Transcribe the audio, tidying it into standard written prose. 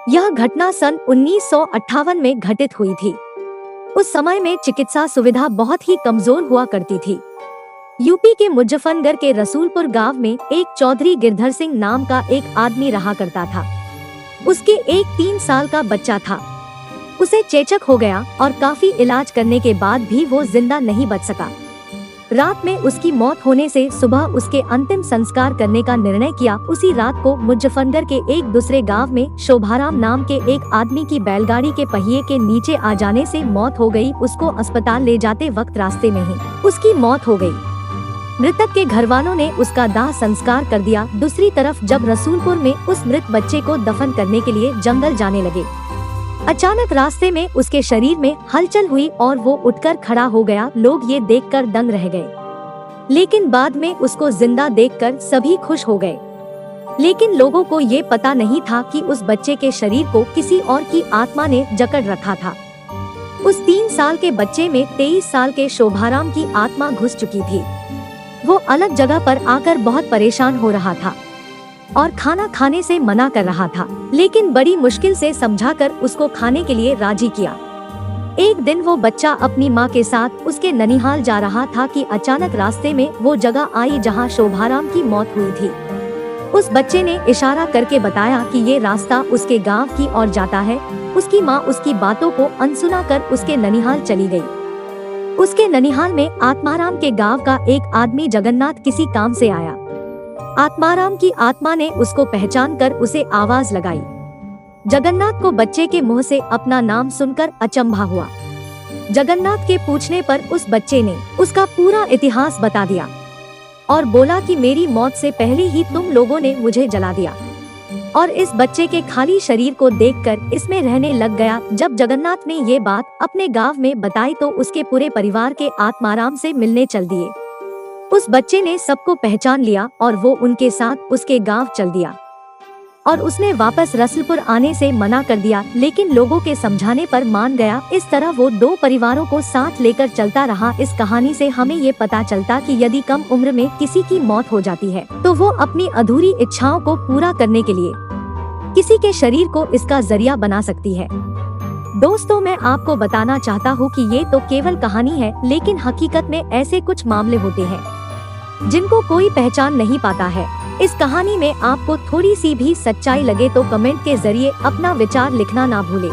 यह घटना सन 1958 में घटित हुई थी। उस समय में चिकित्सा सुविधा बहुत ही कमजोर हुआ करती थी। यूपी के मुजफ्फरनगर के रसूलपुर गांव में एक चौधरी गिरधर सिंह नाम का एक आदमी रहा करता था। उसके एक 3 साल का बच्चा था। उसे चेचक हो गया और काफी इलाज करने के बाद भी वो जिंदा नहीं बच सका। रात में उसकी मौत होने से सुबह उसके अंतिम संस्कार करने का निर्णय किया। उसी रात को मुजफ्फरनगर के एक दूसरे गांव में शोभाराम नाम के एक आदमी की बैलगाड़ी के पहिए के नीचे आ जाने से मौत हो गई। उसको अस्पताल ले जाते वक्त रास्ते में ही उसकी मौत हो गई। मृतक के घर वालों ने उसका दाह संस्कार कर दिया। दूसरी तरफ जब रसूलपुर में उस मृत बच्चे को दफन करने के लिए जंगल जाने लगे, अचानक रास्ते में उसके शरीर में हलचल हुई और वो उठकर खड़ा हो गया। लोग ये देखकर दंग रह गए, लेकिन बाद में उसको जिंदा देखकर सभी खुश हो गए। लेकिन लोगों को ये पता नहीं था कि उस बच्चे के शरीर को किसी और की आत्मा ने जकड़ रखा था। उस 3 साल के बच्चे में 23 साल के शोभाराम की आत्मा घुस चुकी थी। वो अलग जगह पर आकर बहुत परेशान हो रहा था और खाना खाने से मना कर रहा था, लेकिन बड़ी मुश्किल से समझाकर उसको खाने के लिए राजी किया। एक दिन वो बच्चा अपनी माँ के साथ उसके ननिहाल जा रहा था कि अचानक रास्ते में वो जगह आई जहाँ शोभाराम की मौत हुई थी। उस बच्चे ने इशारा करके बताया कि ये रास्ता उसके गांव की ओर जाता है। उसकी माँ उसकी बातों को अनसुना कर उसके ननिहाल चली गई। उसके ननिहाल में आत्माराम के गांव का एक आदमी जगन्नाथ किसी काम से आया। आत्माराम की आत्मा ने उसको पहचान कर उसे आवाज लगाई। जगन्नाथ को बच्चे के मुंह से अपना नाम सुनकर अचंभा हुआ। जगन्नाथ के पूछने पर उस बच्चे ने उसका पूरा इतिहास बता दिया और बोला कि मेरी मौत से पहले ही तुम लोगों ने मुझे जला दिया। और इस बच्चे के खाली शरीर को देखकर इसमें रहने लग गया। जब जगन्नाथ ने ये बात अपने गांव में बताई तो उसके पूरे परिवार के आत्माराम से मिलने चल दिए। उस बच्चे ने सबको पहचान लिया और वो उनके साथ उसके गांव चल दिया और उसने वापस रसूलपुर आने से मना कर दिया, लेकिन लोगों के समझाने पर मान गया। इस तरह वो 2 परिवारों को साथ लेकर चलता रहा। इस कहानी से हमें ये पता चलता कि यदि कम उम्र में किसी की मौत हो जाती है तो वो अपनी अधूरी इच्छाओं को पूरा करने के लिए किसी के शरीर को इसका जरिया बना सकती है। दोस्तों, मैं आपको बताना चाहता हूँ कि ये तो केवल कहानी है, लेकिन हकीकत में ऐसे कुछ मामले होते हैं जिनको कोई पहचान नहीं पाता है। इस कहानी में आपको थोड़ी सी भी सच्चाई लगे तो कमेंट के जरिए अपना विचार लिखना ना भूलें।